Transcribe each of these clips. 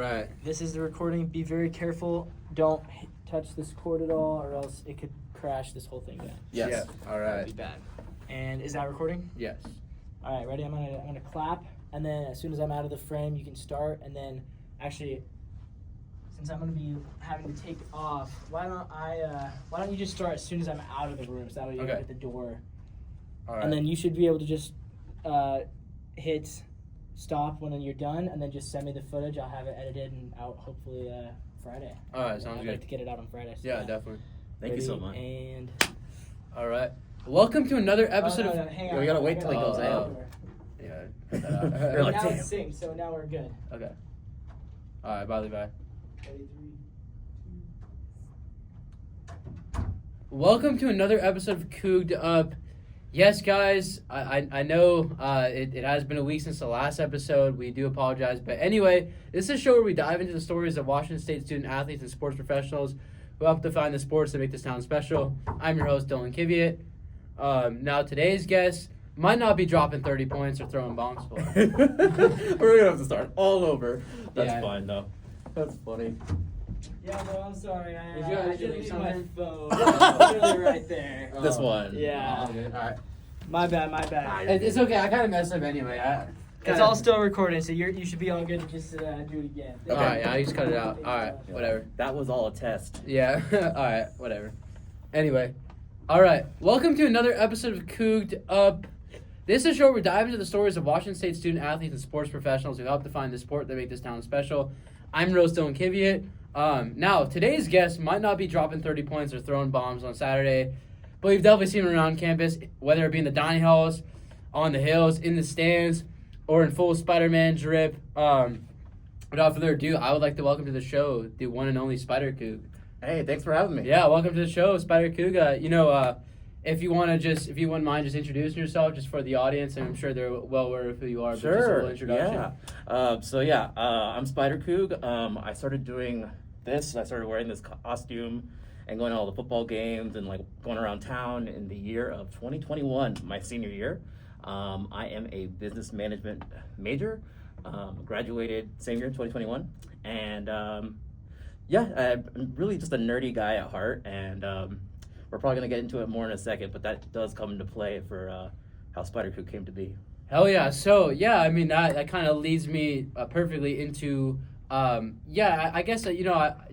right. This is the recording. Be very careful. Don't touch this cord at all, or else it could crash this whole thing down. Yes. Yeah. All That'd right. be bad. And is that recording? Yes. All right, ready? I'm gonna clap, and then as soon as I'm out of the frame, you can start. And then, actually, since I'm gonna be having to take off, why don't you just start as soon as I'm out of the room, so that way you Okay. hit the door. All right. And then you should be able to just hit stop when you're done, and then just send me the footage. I'll have it edited and out hopefully Friday. All right, sounds I'd good. like to get it out on Friday. So Yeah, definitely. Thank you so much. And All right. Welcome to another episode no, of. hang Yeah, on. we gotta wait till he goes out. Yeah. cut that out. You're like, now damn. it's synced, so now we're good. Okay. All right. Bye, Levi. Ready, 3. Welcome to another episode of Coug'D. Yes, guys, I know it has been a week since the last episode. We do apologize. But anyway, this is a show where we dive into the stories of Washington State student athletes and sports professionals who help define the sports that make this town special. I'm your host, Dylan Kiviat. Now, today's guest might not be dropping 30 points or throwing bombs. But We're gonna have to start all over. That's Yeah. fine though. That's funny. Yeah, bro, I'm sorry. Did you guys I did leave leave my something? phone. It's literally right there. This one. Yeah. All right. My bad. It's okay. I kind of messed up anyway. It's all still recording, so you should be all good to just do it again. All right, yeah, I just cut it out. All right, whatever. That was all a test. Yeah, all right, whatever. Anyway, all right, welcome to another episode of Coug'D. This is a show where we dive into the stories of Washington State student athletes and sports professionals who help define the sport that make this town special. I'm Rose Dylan Kiviat. Now, today's guest might not be dropping 30 points or throwing bombs on Saturday, but we've definitely seen him around campus, whether it be in the dining halls, on the hills, in the stands, or in full Spider-Man drip. Without further ado, I would like to welcome to the show the one and only Spider Coug. Hey, thanks for having me. Yeah, welcome to the show, Spider Coug. If you wouldn't mind just introducing yourself just for the audience, and I'm sure they're well aware of who you are, but just a Sure. little introduction. Yeah. I'm Spider Coug. I started doing this. I started wearing this costume and going to all the football games and like going around town in the year of 2021, my senior year. I am a business management major. Graduated same year, 2021, and I'm really just a nerdy guy at heart, and we're probably gonna get into it more in a second, but that does come into play for how Spider Coug came to be. Hell yeah. So, yeah, I mean, that kind of leads me perfectly into, I guess,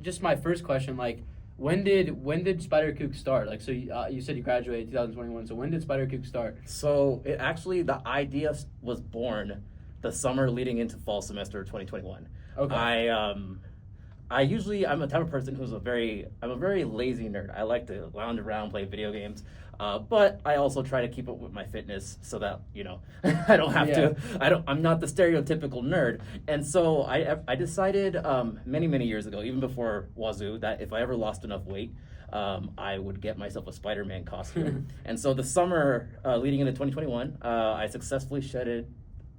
just my first question, like, when did Spider Coug start? Like, so you said you graduated 2021, so when did Spider Coug start? So it actually, the idea was born the summer leading into fall semester of 2021. Okay. I'm a type of person I'm a very lazy nerd. I like to lounge around, play video games, but I also try to keep up with my fitness so that, I don't have to, I'm not the stereotypical nerd. And so I decided many years ago, even before Wazoo, that if I ever lost enough weight, I would get myself a Spider-Man costume. And so the summer leading into 2021, I successfully shedded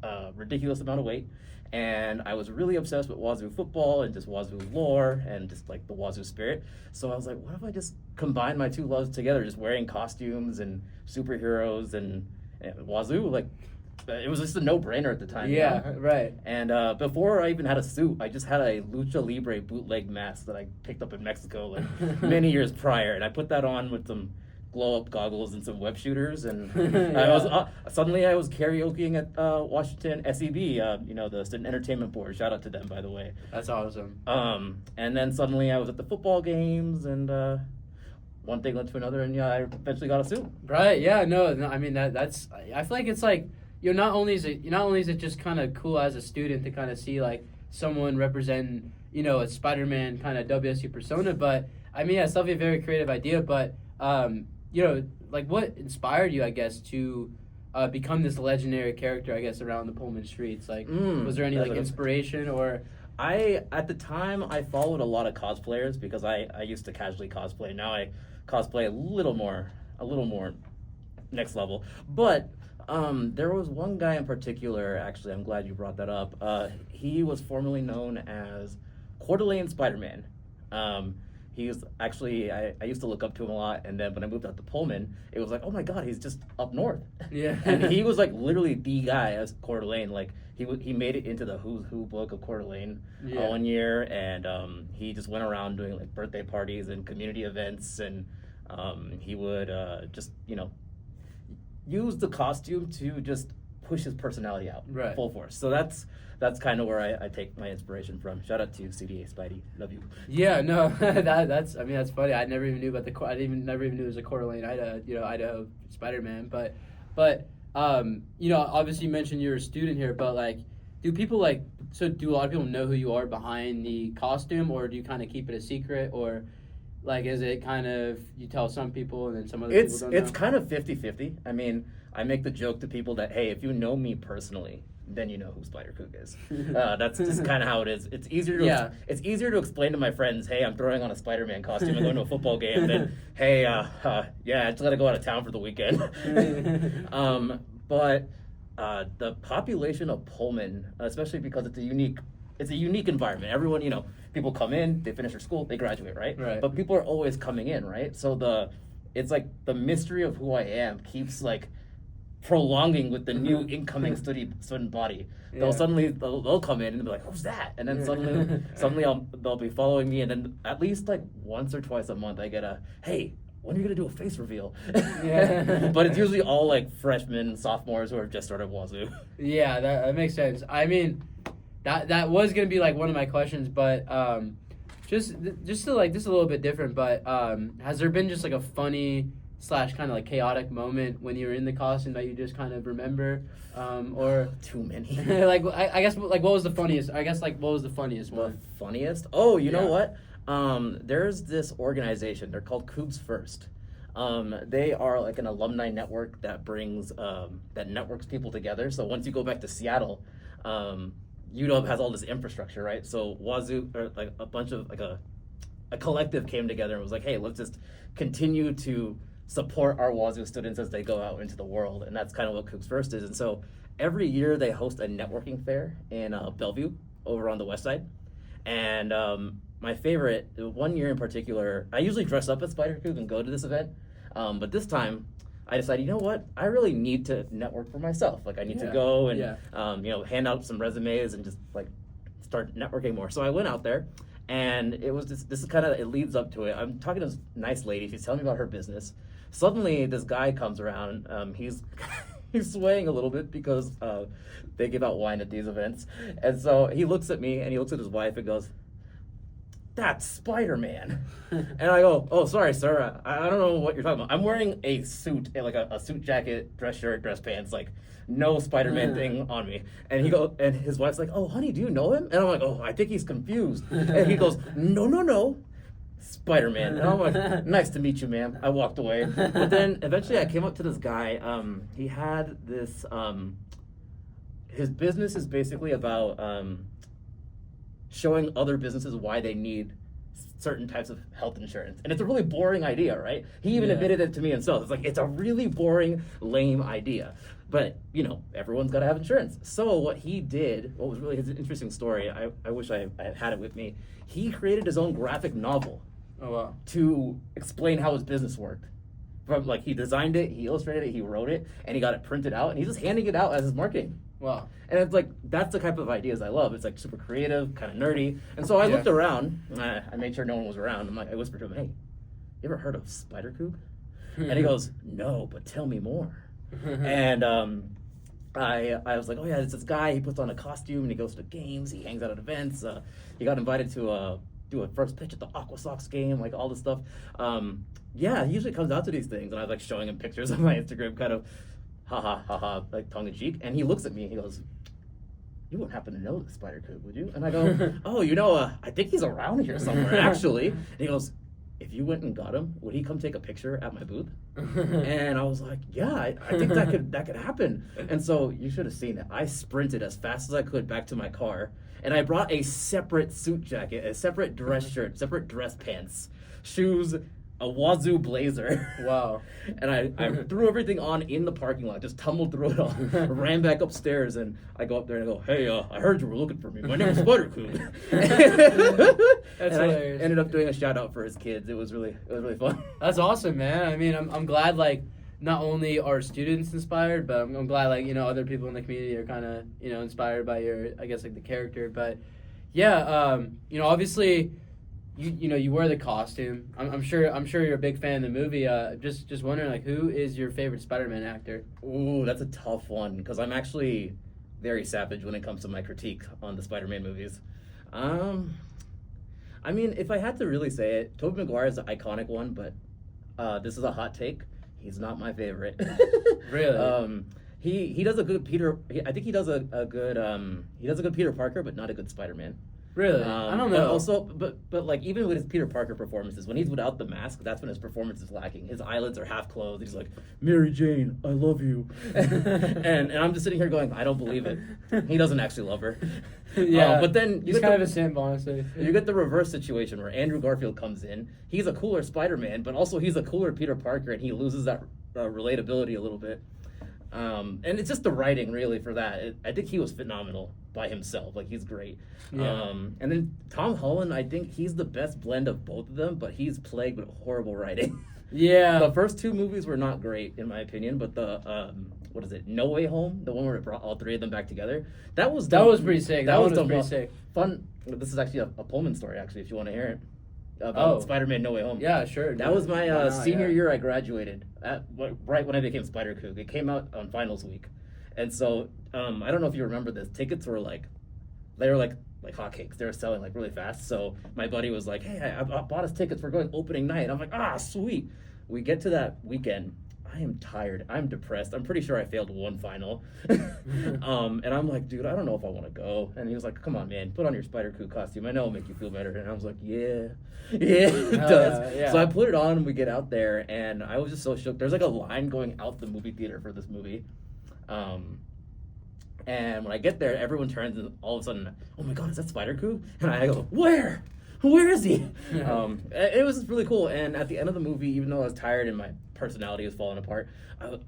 a ridiculous amount of weight. And I was really obsessed with Wazoo football and just Wazoo lore and just like the Wazoo spirit. So I was like, what if I just combine my two loves together, just wearing costumes and superheroes and Wazoo? Like, it was just a no-brainer at the time. Yeah, right. And before I even had a suit, I just had a Lucha Libre bootleg mask that I picked up in Mexico like many years prior. And I put that on with some glow-up goggles and some web shooters, and Yeah. I was karaokeing at Washington SEB, the Student Entertainment Board. Shout out to them, by the way. That's awesome. And then suddenly I was at the football games, and one thing led to another, and I eventually got a suit. Right, yeah, no, I mean, that's, I feel like it's like, not only is it just kind of cool as a student to kind of see, like, someone represent, a Spider-Man kind of WSU persona, but, I mean, yeah, it's definitely a very creative idea, but, like, what inspired you, I guess, to become this legendary character, I guess, around the Pullman streets? Like, was there any, like, inspiration or... At the time, I followed a lot of cosplayers because I used to casually cosplay. Now I cosplay a little more next level. But there was one guy in particular, actually, I'm glad you brought that up. He was formerly known as Coug'D Spider-Man. He was actually, I used to look up to him a lot, and then when I moved out to Pullman, it was like, oh my god, he's just up north. Yeah. And he was like literally the guy as Coeur d'Alene. Like, he made it into the Who's Who book of Coeur d'Alene Yeah. one year, and he just went around doing like birthday parties and community events, and he would just use the costume to just push his personality out Right. full force. So that's kind of where I take my inspiration from. Shout out to CDA Spidey, love you. Yeah, no, that's funny. I never even knew about never even knew there was a Coeur d'Alene, Idaho Spider-Man. But obviously you mentioned you're a student here, but like, do a lot of people know who you are behind the costume, or do you kind of keep it a secret, or like, is it kind of you tell some people and then some other people don't know? It's kind of 50-50. I mean, I make the joke to people that, hey, if you know me personally, then you know who Spider Coug is. That's just kind of how it is. It's easier to explain to my friends, hey, I'm throwing on a Spider-Man costume and going to a football game, than, hey, I just got to go out of town for the weekend. But the population of Pullman, especially because it's a unique environment. Everyone, people come in, they finish their school, they graduate, right? Right. But people are always coming in, right? So it's like the mystery of who I am keeps like prolonging with the new incoming student body. Yeah. They'll come in and be like, who's that? And then suddenly they'll be following me, and then at least like once or twice a month I get a, hey, when are you gonna do a face reveal? Yeah. But it's usually all like freshmen, sophomores who have just started Wazoo. Yeah, that makes sense. I mean, that was gonna be like one of my questions, but just to like just a little bit different. But has there been just like a funny / kind of like chaotic moment when you were in the costume that you just kind of remember, or Too many. like I guess like what was the funniest? I guess like what was the funniest The one? funniest? Oh, you know Yeah. what? There's this organization. They're called Coug'D First. They are like an alumni network that brings that networks people together. So once you go back to Seattle, UW has all this infrastructure, right? So Wazoo, or like a bunch of like a collective came together and was like, hey, let's just continue to support our Wazoo students as they go out into the world, and that's kind of what Coug'D First is. And so every year they host a networking fair in Bellevue over on the west side. And my favorite, one year in particular, I usually dress up as Spider Coug and go to this event, but this time I decided, you know what, I really need to network for myself. Like I need to go and hand out some resumes and just like start networking more. So I went out there, and it was this is kind of, it leads up to it. I'm talking to this nice lady. She's telling me about her business. Suddenly, this guy comes around. He's swaying a little bit because they give out wine at these events. And so he looks at me and he looks at his wife and goes, "That's Spider-Man." And I go, "Oh, sorry, sir. I don't know what you're talking about. I'm wearing a suit, like a suit jacket, dress shirt, dress pants, like no Spider-Man thing on me." And and his wife's like, "Oh, honey, do you know him?" And I'm like, "Oh, I think he's confused." And he goes, "No. Spider-Man." And I'm like, "Nice to meet you, ma'am." I walked away. But then eventually I came up to this guy. He had this, his business is basically about showing other businesses why they need certain types of health insurance. And it's a really boring idea, right? He even admitted it to me himself. It's like, it's a really boring, lame idea. But, everyone's got to have insurance. So what he did, what was really his interesting story, I wish I had it with me, he created his own graphic novel. Oh wow. To explain how his business worked. From like, he designed it, he illustrated it, he wrote it, and he got it printed out, and he's just handing it out as his marketing. Wow. And it's like, that's the type of ideas I love. It's like super creative, kind of nerdy. And so I looked around, I made sure no one was around. I whispered to him, "Hey, you ever heard of Spider Coug?" And he goes, "No, but tell me more." And I was like, "Oh yeah, it's this guy, he puts on a costume and he goes to games, he hangs out at events. He got invited to do a first pitch at the Aqua Sox game, like all this stuff." He usually comes out to these things, and I was like showing him pictures on my Instagram, kind of ha, like tongue in cheek. And he looks at me and he goes, "You wouldn't happen to know the Spider Coug, would you?" And I go, "Oh, I think he's around here somewhere, actually." And he goes, "If you went and got him, would he come take a picture at my booth?" And I was like, "Yeah, I think that could happen." And so you should have seen it. I sprinted as fast as I could back to my car, and I brought a separate suit jacket, a separate dress shirt, separate dress pants, shoes, a Wazoo blazer. Wow. And I threw everything on in the parking lot, just tumbled through it all, ran back upstairs, and I go up there and I go, "Hey, I heard you were looking for me. My name is Spider Coug." That's and hilarious. I ended up doing a shout out for his kids. It was really fun. That's awesome, man. I mean, I'm glad like not only are students inspired, but I'm glad like other people in the community are kind of inspired by your, I guess, like the character. But yeah, obviously you wear the costume. I'm sure you're a big fan of the movie. Just wondering, like, who is your favorite Spider-Man actor? Ooh, that's a tough one because I'm actually very savage when it comes to my critique on the Spider-Man movies. I mean, if I had to really say it, Tobey Maguire is the iconic one, but this is a hot take. He's not my favorite. Really? He does a good Peter. I think he does a good Peter Parker, but not a good Spider-Man. Really? I don't know. But like even with his Peter Parker performances, when he's without the mask, that's when his performance is lacking. His eyelids are half closed. He's like, Mary Jane, I love you, and I'm just sitting here going, I don't believe it. He doesn't actually love her. Yeah, but then he's kind of a simp, honestly. You get the reverse situation where Andrew Garfield comes in. He's a cooler Spider-Man, but also he's a cooler Peter Parker, and he loses that relatability a little bit. And it's just the writing, really, for that. I think he was phenomenal by himself. Like, he's great. Yeah. And then Tom Holland, I think he's the best blend of both of them, but he's plagued with horrible writing. Yeah. The first two movies were not great, in my opinion, but the, what is it, No Way Home, the one where it brought all three of them back together, that was pretty sick. That was pretty sick. Fun. This is actually a Pullman story, actually, if you want to hear it. About Spider-Man No Way Home. Yeah, sure. That was my senior year I graduated, right when I became Spider Coug. It came out on finals week. And so, I don't know if you remember this, tickets were like hotcakes. They were selling like really fast. So my buddy was like, hey, I bought us tickets. We're going opening night. I'm like, sweet. We get to that weekend. I am tired. I'm depressed. I'm pretty sure I failed one final. And I'm like, dude, I don't know if I want to go. And he was like, come on, man, put on your Spider Coug costume. I know it'll make you feel better. And I was like, yeah, it does. Yeah. So I put it on and we get out there and I was just so shook. There's like a line going out the movie theater for this movie. And when I get there, everyone turns and all of a sudden, oh my God, is that Spider Coug? And I go, where? Where is he? It was really cool. And at the end of the movie, even though I was tired and my personality was falling apart,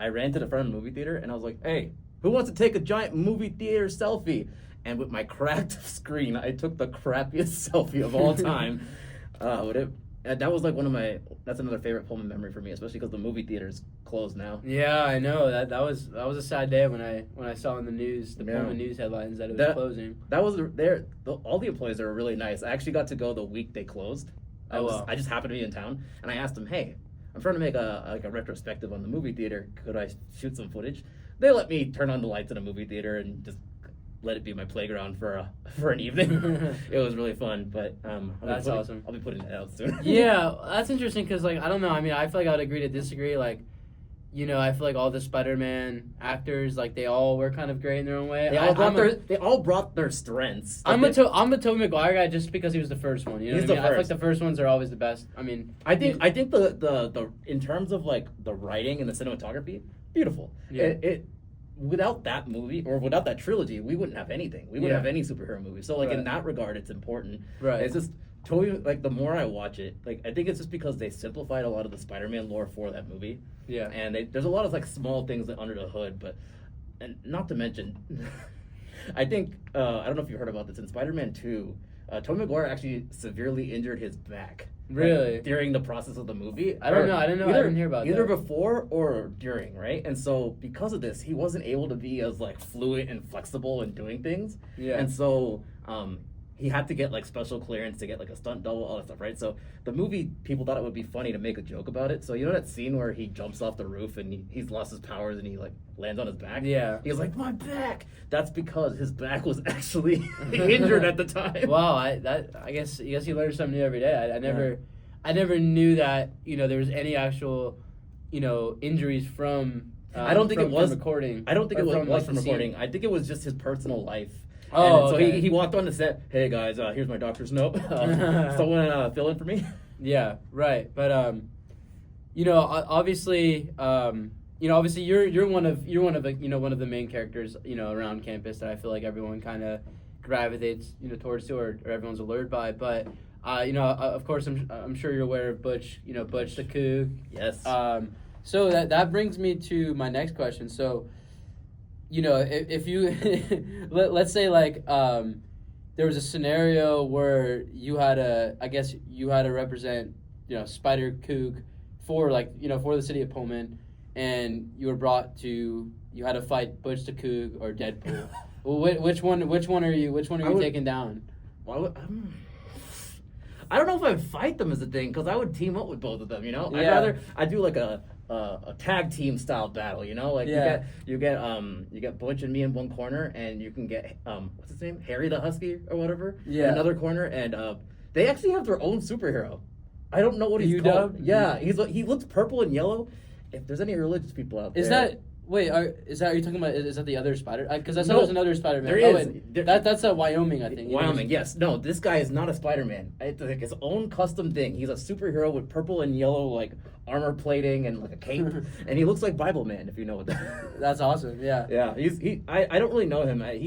I ran to the front of the movie theater and I was like, hey, who wants to take a giant movie theater selfie? And with my cracked screen, I took the crappiest selfie of all time. That was like that's another favorite Pullman memory for me, especially because the movie theater's closed now. Yeah, I know. That was a sad day when I saw in the news, Pullman news headlines that it was closing. That was all the employees are really nice. I actually got to go the week they closed. I just happened to be in town, and I asked them, hey, I'm trying to make a retrospective on the movie theater. Could I shoot some footage? They let me turn on the lights in a movie theater and just let it be my playground for an evening. It was really fun, but that's awesome. I'll be putting it out soon. Yeah, that's interesting because I don't know. I mean, I feel like I would agree to disagree. Like, I feel like all the Spider-Man actors, like, they all were kind of great in their own way. They all brought their strengths. I'm a Tobey Maguire guy just because he was the first one. You know what I mean? I feel like the first ones are always the best. I mean, I think the in terms of like the writing and the cinematography, beautiful. Yeah. Without that movie or without that trilogy, we wouldn't have anything. We wouldn't have any superhero movies. So like in that regard, it's important. Right. It's just totally like the more I watch it, like I think it's just because they simplified a lot of the Spider-Man lore for that movie. Yeah. And there's a lot of like small things under the hood, and not to mention, I think I don't know if you heard about this in Spider-Man 2. Tobey Maguire actually severely injured his back. Really? Like, during the process of the movie. I don't know. I didn't hear about that. Either before or during, right? And so because of this, he wasn't able to be as like fluid and flexible in doing things. Yeah. And so he had to get like special clearance to get like a stunt double, all that stuff, right? So the movie, people thought it would be funny to make a joke about it. So you know that scene where he jumps off the roof and he's lost his powers and he like lands on his back? Yeah. He was like, my back! That's because his back was actually injured at the time. Wow, I guess you learn something new every day. I never knew that, there was any actual, injuries from I don't think it was recording. I don't think it was like, from recording. I think it was just his personal life. Oh, so okay. he walked on the set. Hey guys, here's my doctor's note. Someone fill in for me. Yeah, right. But obviously, obviously you're one of the main characters around campus that I feel like everyone kind of gravitates towards or everyone's allured by. But of course I'm sure you're aware of Butch the Coug. Yes. So that brings me to my next question. So, if you let's say like there was a scenario where you had to represent Spider Coug for for the city of Pullman, and you were brought to, you had to fight Butch the Coug or Deadpool. Well, which one are you taking down? Why would, I don't know if I'd fight them as a thing, because I would team up with both of them, you know? I'd do like a tag team style battle, you know? Like you get Butch and me in one corner, and you can get what's his name? Harry the Husky or whatever. Yeah. In another corner, and they actually have their own superhero. I don't know what he's called. Yeah, he looks purple and yellow. If there's any religious people out there. Is that are you talking about? Is that the other Spider? Because I saw there's another Spider-Man. There is. That's a Wyoming, I think. Wyoming, yes. No, this guy is not a Spider-Man. It's like his own custom thing. He's a superhero with purple and yellow like armor plating and like a cape, and he looks like Bible Man, if you know what that. That's awesome. Yeah. Yeah. I don't really know him. I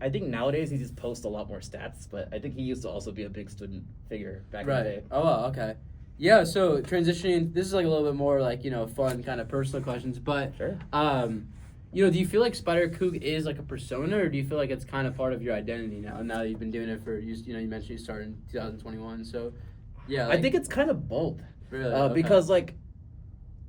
think nowadays he just posts a lot more stats, but I think he used to also be a big student figure back in the day. Oh, wow, okay. Yeah, so transitioning, this is like a little bit more like, fun kind of personal questions, but, sure. Do you feel like Spider Coug is like a persona, or do you feel like it's kind of part of your identity now that you've been doing it for, you mentioned you started in 2021, so, yeah. I think it's kind of both. Really? Okay. Because, like,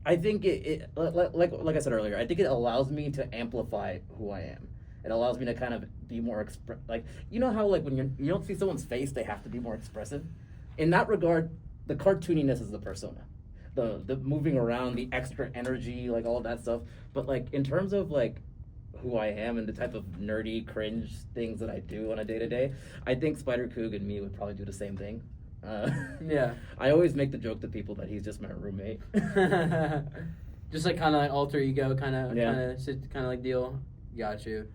I think it like I said earlier, I think it allows me to amplify who I am. It allows me to kind of be more, like, you know how, like, when you don't see someone's face, they have to be more expressive? In that regard, the cartooniness is the persona, the moving around, the extra energy, like all of that stuff. But like in terms of like who I am and the type of nerdy cringe things that I do on a day to day, I think Spider Coug and me would probably do the same thing. Yeah. I always make the joke to people that he's just my roommate. Just like kind of like alter ego kind of like deal. Got you.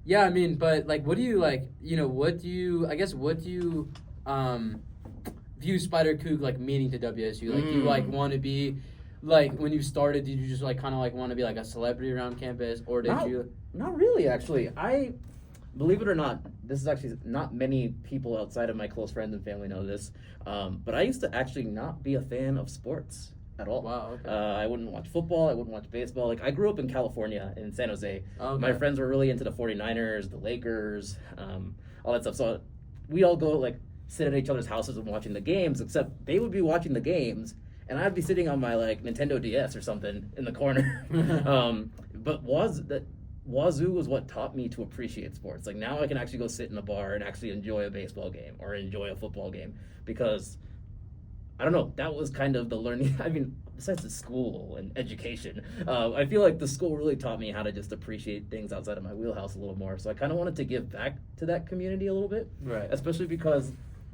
Yeah, I mean, but like, what do you view Spider Coug like meaning to WSU? Like, do you like want to be like when you started? Did you just like kind of like want to be like a celebrity around campus, or did you? Not really, actually. I believe it or not, this is actually not many people outside of my close friends and family know this, but I used to actually not be a fan of sports at all. Wow. Okay. I wouldn't watch football. I wouldn't watch baseball. Like, I grew up in California, in San Jose. Okay. My friends were really into the 49ers, the Lakers, all that stuff. So we all go like sit at each other's houses and watching the games, except they would be watching the games and I'd be sitting on my like Nintendo DS or something in the corner. But Wazoo was what taught me to appreciate sports. Like, now I can actually go sit in a bar and actually enjoy a baseball game or enjoy a football game, because I don't know, that was kind of the learning. I mean, besides the school and education, I feel like the school really taught me how to just appreciate things outside of my wheelhouse a little more. So I kind of wanted to give back to that community a little bit, right? Especially because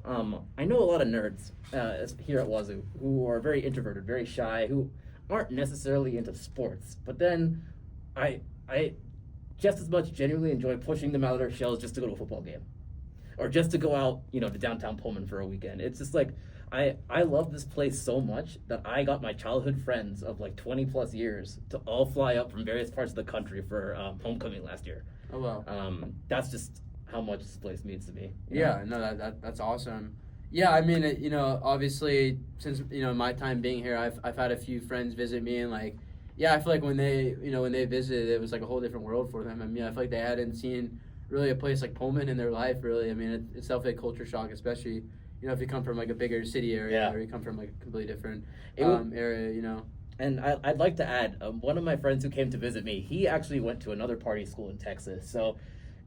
I know a lot of nerds here at Wazoo who are very introverted, very shy, who aren't necessarily into sports. But then I just as much genuinely enjoy pushing them out of their shells just to go to a football game, or just to go out, to downtown Pullman for a weekend. It's just like, I love this place so much that I got my childhood friends of like 20 plus years to all fly up from various parts of the country for homecoming last year. Oh, wow. That's just how much this place means to me. Yeah, no, that's awesome. Yeah, I mean, obviously, since, my time being here, I've had a few friends visit me, and like, yeah, I feel like when they visited, it was like a whole different world for them. I mean, I feel like they hadn't seen really a place like Pullman in their life, really. I mean, it's definitely a culture shock, especially, if you come from like a bigger city area, or you come from like a completely different area, And I'd like to add, one of my friends who came to visit me, he actually went to another party school in Texas. So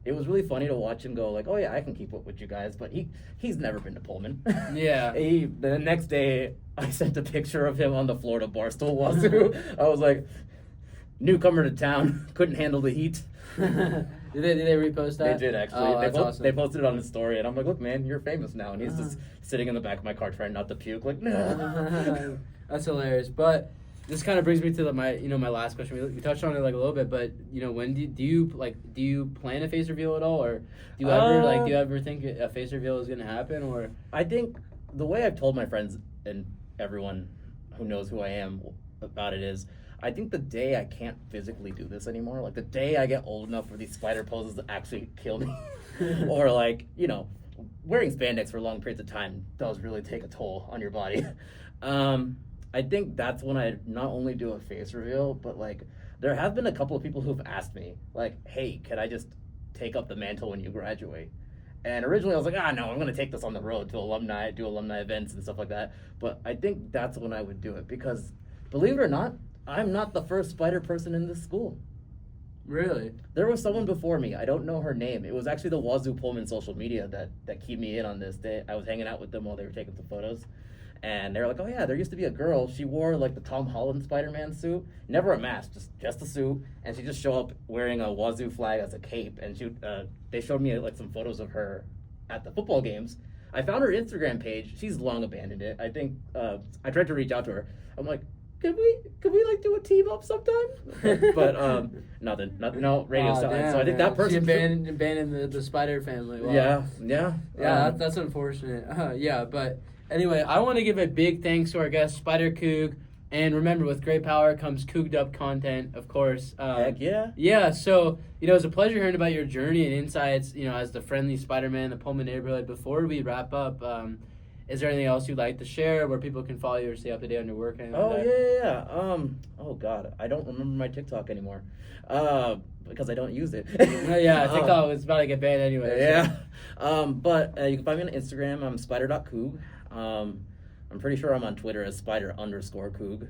it was really funny to watch him go like, oh yeah, I can keep up with you guys, but he's never been to Pullman. Yeah. The next day, I sent a picture of him on the Florida Barstool Wazoo. I was like, newcomer to town, couldn't handle the heat. Did they repost that? They did, actually. Oh, that's awesome. They posted it on his story, and I'm like, look, man, you're famous now. And he's just sitting in the back of my car trying not to puke, like, no. That's hilarious. But this kind of brings me to my last question. We touched on it like a little bit, but when do you plan a face reveal at all, or do you ever think a face reveal is gonna happen? Or I think the way I've told my friends and everyone who knows who I am about it is, I think the day I can't physically do this anymore, like the day I get old enough for these spider poses to actually kill me, or like, wearing spandex for long periods of time does really take a toll on your body. I think that's when I not only do a face reveal, but like there have been a couple of people who've asked me like, hey, can I just take up the mantle when you graduate? And originally I was like, no, I'm going to take this on the road to alumni, do alumni events and stuff like that. But I think that's when I would do it, because believe it or not, I'm not the first spider person in this school. Really? There was someone before me. I don't know her name. It was actually the Wazoo Pullman social media that keyed me in on this. I was hanging out with them while they were taking some photos. And they were like, oh yeah, there used to be a girl. She wore like the Tom Holland Spider-Man suit. Never a mask, just a suit. And she just showed up wearing a Wazoo flag as a cape. And they showed me like some photos of her at the football games. I found her Instagram page. She's long abandoned it. I think I tried to reach out to her. I'm like, could we like do a team up sometime? But nothing, no radio silence. Damn, So I think that person she abandoned the Spider family. Wow. Yeah. That's unfortunate. Yeah, but anyway, I want to give a big thanks to our guest Spider Coug, and remember, with great power comes Coug'd up content, of course. Heck yeah. Yeah, so it's a pleasure hearing about your journey and insights. As the friendly Spider-Man in the Pullman neighborhood. Before we wrap up, is there anything else you'd like to share where people can follow you or stay up to date on your work? Yeah. Oh God, I don't remember my TikTok anymore, because I don't use it. TikTok was about to get banned anyway. Yeah. But you can find me on Instagram. I'm spider.coug. I'm pretty sure I'm on Twitter as spider_coug.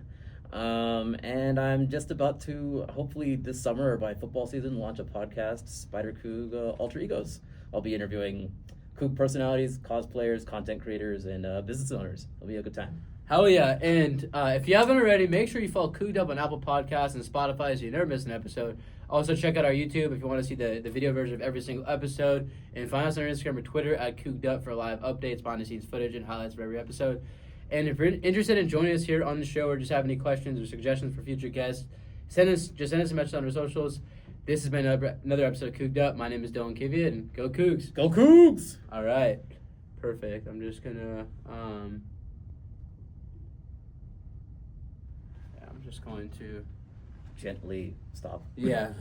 And I'm just about to, hopefully this summer or by football season, launch a podcast, Spider Coug Alter Egos. I'll be interviewing Coug personalities, cosplayers, content creators, and business owners. It'll be a good time. Hell yeah. And if you haven't already, make sure you follow Coug'd Up on Apple Podcasts and Spotify so you never miss an episode. Also, check out our YouTube if you want to see the video version of every single episode. And find us on our Instagram or Twitter at Coug'd Up for live updates, behind-the-scenes footage, and highlights for every episode. And if you're interested in joining us here on the show or just have any questions or suggestions for future guests, send us a message on our socials. This has been another episode of Coug'd Up. My name is Dylan Kvyat, and go Cougs. Go Cougs! All right. Perfect. I'm just going to... I'm just going to... Gently stop. Yeah.